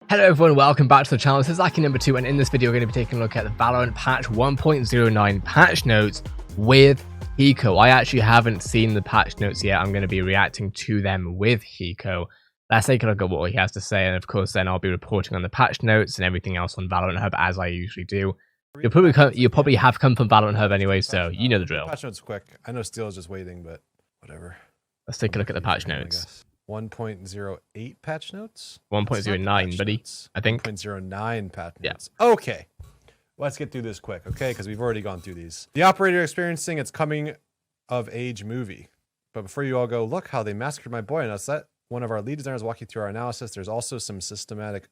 Hello everyone, welcome back to the channel. This is Aki number 2, and in this video we're going to be taking a look at the Valorant patch 1.09 patch notes with Hiko. I actually haven't seen the patch notes yet. I'm going to be reacting to them with Hiko. Let's take a look at what he has to say, and of course then I'll be reporting on the patch notes and everything else on Valorant Hub as I usually do. You'll probably have come from Valorant Hub anyway, so you know the drill. Patch notes quick. I know Steel is just waiting, but whatever. Let's take a look at the patch notes. 1.08 patch notes? 1.09, buddy. I think. 1.09 patch notes. Okay. Let's get through this quick, okay? Because we've already gone through these. The operator experiencing its coming of age movie. But before you all go, look how they massacred my boy. And let's let one of our lead designers walk you through our analysis. There's also some systemic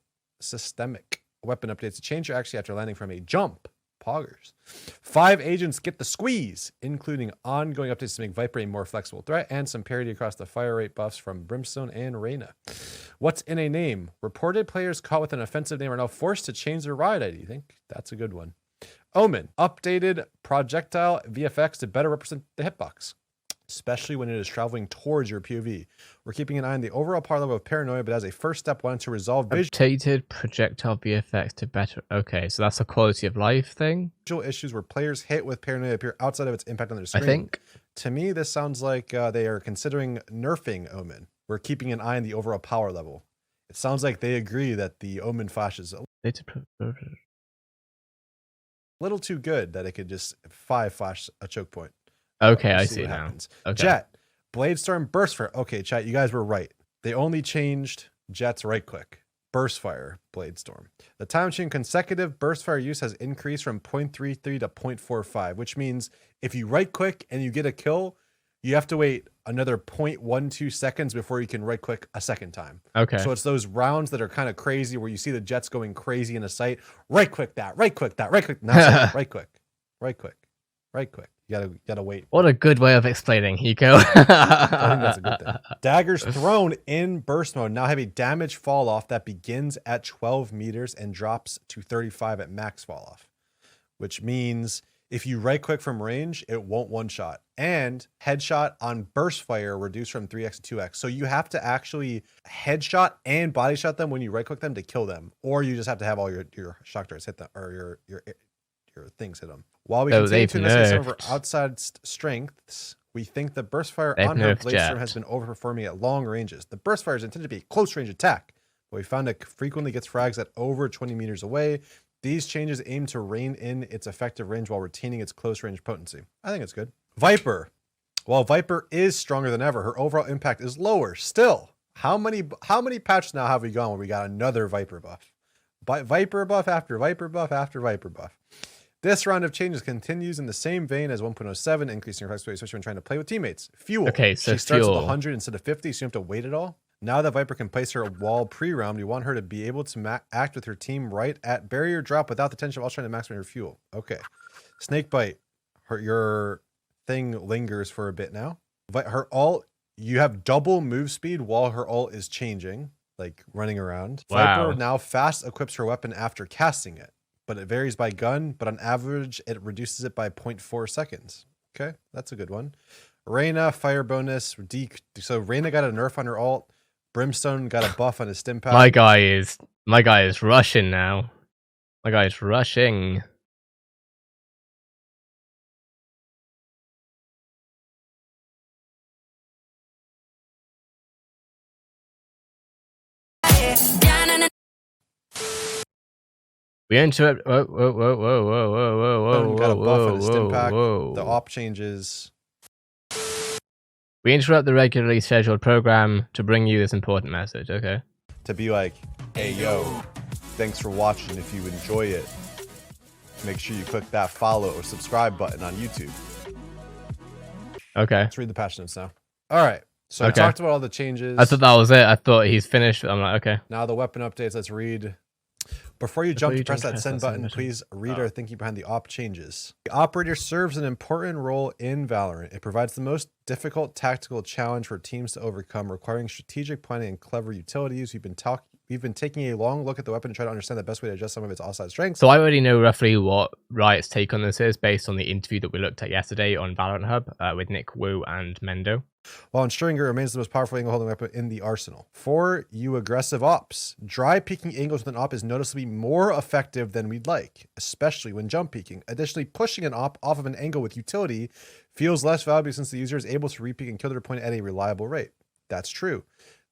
weapon updates to change your actually after landing from a jump. Poggers. 5 agents get the squeeze, including ongoing updates to make Viper a more flexible threat and some parity across the fire rate buffs from Brimstone and Reyna. What's in a name? Reported players caught with an offensive name are now forced to change their Riot ID. You think that's a good one. Omen. Updated projectile VFX to better represent the hitbox, especially when it is traveling towards your POV. We're keeping an eye on the overall power level of paranoia, but as a first step, wanted to resolve updated projectile VFX to better. Okay, so that's a quality of life thing. Visual issues where players hit with paranoia appear outside of its impact on their screen. I think. To me, this sounds like they are considering nerfing Omen. We're keeping an eye on the overall power level. It sounds like they agree that the Omen flash is a little too good that it could just 5 flash a choke point. Okay, I see now. Okay. Jet, Bladestorm, Burst Fire. Okay, chat, you guys were right. They only changed Jet's right click. Burst Fire, Bladestorm. The time between consecutive Burst Fire use has increased from 0.33 to 0.45, which means if you right click and you get a kill, you have to wait another 0.12 seconds before you can right click a second time. Okay. So it's those rounds that are kind of crazy where you see the Jets going crazy in a sight. Right click that, right click that, right click. Now right click, right click, right click. You gotta wait. What a good way of explaining, Hiko. I think that's a good thing. Daggers thrown in burst mode now have a damage fall off that begins at 12 meters and drops to 35 at max fall off, which means if you right click from range, it won't one shot. And headshot on burst fire reduced from 3x to 2x. So you have to actually headshot and body shot them when you right click them to kill them, or you just have to have all your shock darts hit them, or your things hit them. While we continue to investigate some of our outside strengths, we think the burst fire on her Bladestorm has been overperforming at long ranges. The burst fire is intended to be a close range attack, but we found it frequently gets frags at over 20 meters away. These changes aim to rein in its effective range while retaining its close range potency. I think it's good. Viper. While Viper is stronger than ever, her overall impact is lower. Still, how many patches now have we gone where we got another Viper buff? Viper buff after Viper buff after Viper buff. This round of changes continues in the same vein as 1.07, increasing your flexibility, especially when trying to play with teammates. Fuel. Okay, so she starts with 100 instead of 50, so you don't have to wait at all. Now that Viper can place her wall pre-round, we want her to be able to act with her team right at barrier drop without the tension of us trying to maximize her fuel. Okay. Snake bite. Your thing lingers for a bit now. Her ult, you have double move speed while her ult is changing, like running around. Wow. Viper now fast equips her weapon after casting it, but it varies by gun, but on average, it reduces it by 0.4 seconds. Okay, that's a good one. Reyna, fire bonus. So Reyna got a nerf on her ult. Brimstone got a buff on his stim pack. My guy is rushing now. My guy is rushing. We interrupt. Whoa! Got a buff on his stim pack. The op changes. We interrupt the regularly scheduled program to bring you this important message. Okay. To be like, hey yo, thanks for watching. If you enjoy it, make sure you click that follow or subscribe button on YouTube. Okay. Let's read the patch notes now. All right. So I talked about all the changes. I thought that was it. I thought he's finished. I'm like, okay. Now the weapon updates. Let's read. Before you jump to press that send button, please read our thinking behind the op changes. The operator serves an important role in Valorant. It provides the most difficult tactical challenge for teams to overcome, requiring strategic planning and clever utilities. We've been We've been taking a long look at the weapon to try to understand the best way to adjust some of its offside strengths. So I already know roughly what Riot's take on this is based on the interview that we looked at yesterday on Valorant Hub with Nick Wu and Mendo. While ensuring it remains the most powerful angle holding weapon in the arsenal. For you aggressive ops, dry peeking angles with an op is noticeably more effective than we'd like, especially when jump peeking. Additionally, pushing an op off of an angle with utility feels less valuable since the user is able to repeat and kill their opponent at a reliable rate. That's true.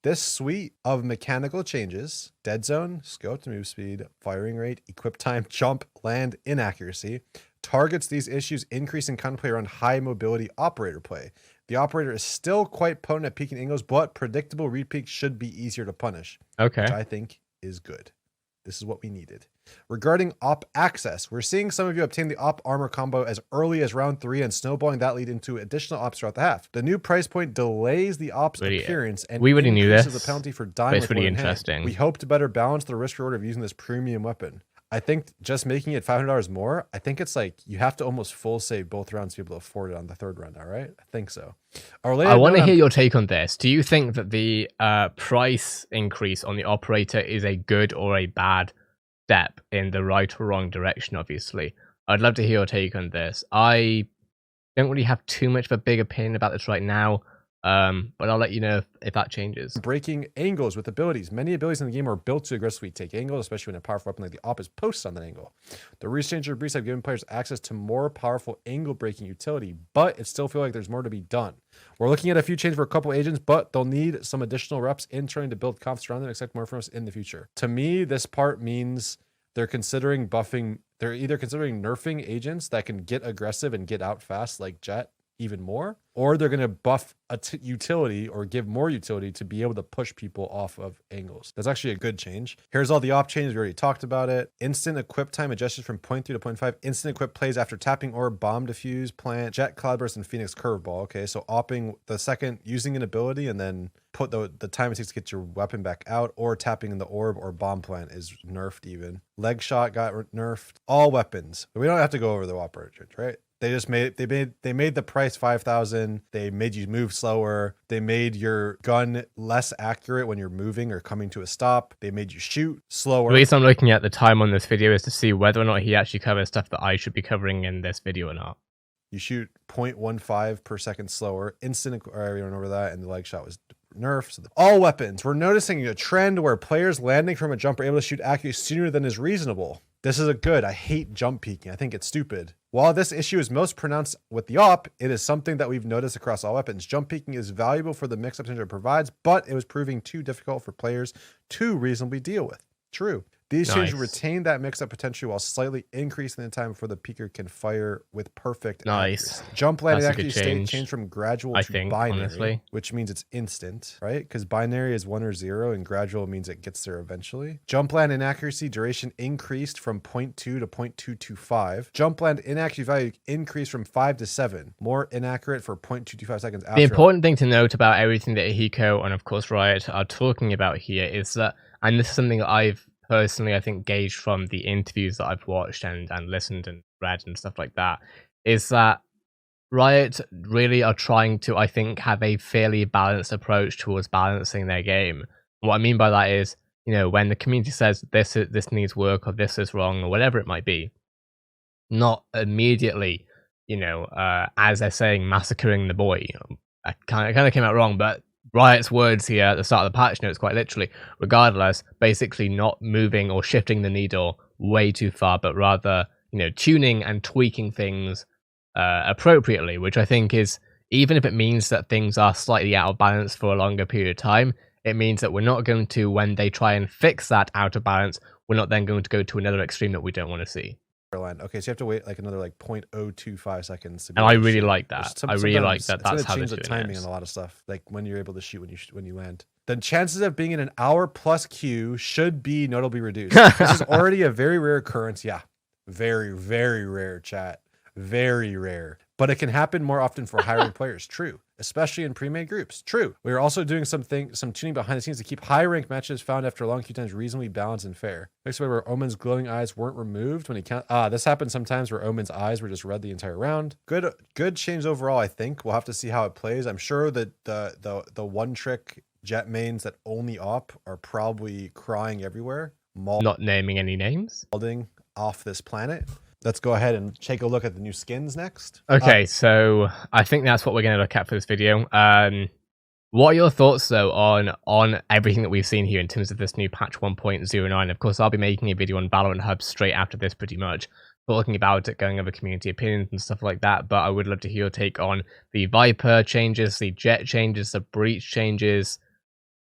This suite of mechanical changes, dead zone, scope to move speed, firing rate, equip time, jump, land, inaccuracy, targets these issues, increasing counterplay around high mobility operator play. The operator is still quite potent at peeking angles, but predictable repeats should be easier to punish. Okay. Which I think is good. This is what we needed. Regarding op access, we're seeing some of you obtain the op armor combo as early as round 3 and snowballing that lead into additional ops throughout the half. The new price point delays the ops appearance and we already knew this. The penalty for dying. It's pretty interesting. We hope to better balance the risk reward of using this premium weapon. I think just making it $500 more, I think it's like you have to almost full save both rounds to be able to afford it on the third round, all right? I think so. I want to hear your take on this. Do you think that the price increase on the operator is a good or a bad step in the right or wrong direction, obviously? I'd love to hear your take on this. I don't really have too much of a big opinion about this right now. But I'll let you know if that changes. Breaking angles with abilities. Many abilities in the game are built to aggressively take angles, especially when a powerful weapon like the op is posted on that angle. The rechanger briefs have given players access to more powerful angle breaking utility, but it still feels like there's more to be done. We're looking at a few changes for a couple agents, but they'll need some additional reps in trying to build confidence around them and expect more from us in the future. To me, this part means they're considering buffing. They're either considering nerfing agents that can get aggressive and get out fast like Jet even more, or they're going to buff a utility or give more utility to be able to push people off of angles. That's actually a good change. Here's all the op changes. We already talked about it. Instant equip time adjusted from 0.3 to 0.5. Instant equip plays after tapping orb, bomb defuse, plant, jet, cloudburst, and phoenix curveball. Okay, so opping the second, using an ability and then put the time it takes to get your weapon back out, or tapping in the orb or bomb plant is nerfed even. Leg shot got nerfed. All weapons. We don't have to go over the operator, right? They just made the price 5,000. They made you move slower. They made your gun less accurate when you're moving or coming to a stop. They made you shoot slower. The reason I'm looking at the time on this video is to see whether or not he actually covers stuff that I should be covering in this video or not. You shoot 0.15 per second slower. Instant, we went over that, and the leg shot was nerfed. So all weapons. We're noticing a trend where players landing from a jump are able to shoot accurately sooner than is reasonable. This is a good. I hate jump peeking. I think it's stupid. While this issue is most pronounced with the op, it is something that we've noticed across all weapons. Jump peeking is valuable for the mix-up potential it provides, but it was proving too difficult for players to reasonably deal with. True. These changes retain that mix-up potential while slightly increasing the time before the peeker can fire with perfect accuracy. Jump landing actually changed from gradual to binary, honestly, which means it's instant, right? Because binary is 1 or 0, and gradual means it gets there eventually. Jump land inaccuracy duration increased from 0.2 to 0.225. Jump land inaccuracy value increased from 5 to 7. More inaccurate for 0.225 seconds after. The important thing to note about everything that Hiko and of course Riot are talking about here is that, and this is something that I've personally, I think, gauged from the interviews that I've watched and listened and read and stuff like that, is that Riot really are trying to, I think, have a fairly balanced approach towards balancing their game. And what I mean by that is, you know, when the community says this needs work or this is wrong or whatever it might be, not immediately, you know, as they're saying, massacring the boy. I kind of came out wrong, but Riot's words here at the start of the patch notes, quite literally, regardless, basically not moving or shifting the needle way too far, but rather, you know, tuning and tweaking things appropriately, which I think is, even if it means that things are slightly out of balance for a longer period of time, it means that we're not going to, when they try and fix that out of balance, we're not then going to go to another extreme that we don't want to see. Okay, so you have to wait like another like 0.025 seconds. And I really like that. I really like that. That's how change the timing on a lot of stuff. Like when you're able to shoot when you land. The chances of being in an hour plus queue should be notably reduced. This is already a very rare occurrence. Yeah, very, very rare, chat. Very rare. But it can happen more often for higher rank players. True. Especially in pre-made groups. True. We are also doing some tuning behind the scenes to keep high rank matches found after long queue times reasonably balanced and fair. Next way where Omen's glowing eyes weren't removed when he count. This happens sometimes where Omen's eyes were just red the entire round. Good change overall, I think. We'll have to see how it plays. I'm sure that the one trick jet mains that only op are probably crying everywhere, Not naming any names. malding off this planet. Let's go ahead and take a look at the new skins next. Okay, so I think that's what we're going to look at for this video. What are your thoughts, though, on everything that we've seen here in terms of this new patch 1.09? Of course, I'll be making a video on Valorant Hub straight after this, pretty much, talking about it, going over community opinions and stuff like that, but I would love to hear your take on the Viper changes, the Jet changes, the Breach changes.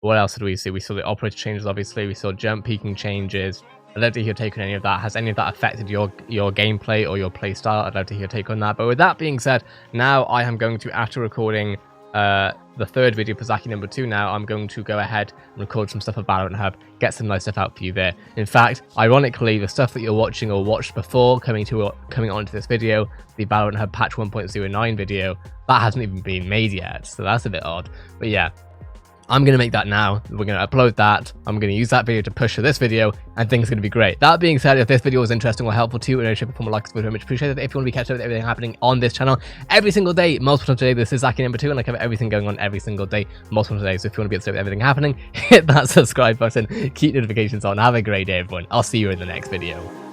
What else did we see? We saw the Operator changes, obviously. We saw Jump Peaking changes. I'd love to hear your take on any of that. Has any of that affected your gameplay or your play style? I'd love to hear your take on that. But with that being said, now I am going to, after recording the third video for Zaki number 2 now, I'm going to go ahead and record some stuff for Valorant Hub, get some nice stuff out for you there. In fact, ironically, the stuff that you're watching or watched before coming onto this video, the Valorant Hub patch 1.09 video, that hasn't even been made yet, so that's a bit odd. But yeah, I'm going to make that now. We're going to upload that. I'm going to use that video to push for this video, and things are going to be great. That being said, if this video was interesting or helpful to you, in any shape or form, like, very much appreciated. If you want to be kept up with everything happening on this channel every single day, multiple times a day, this is Zaki number 2, and I cover everything going on every single day, multiple times a day. So if you want to be up to date with everything happening, hit that subscribe button, keep notifications on. Have a great day, everyone. I'll see you in the next video.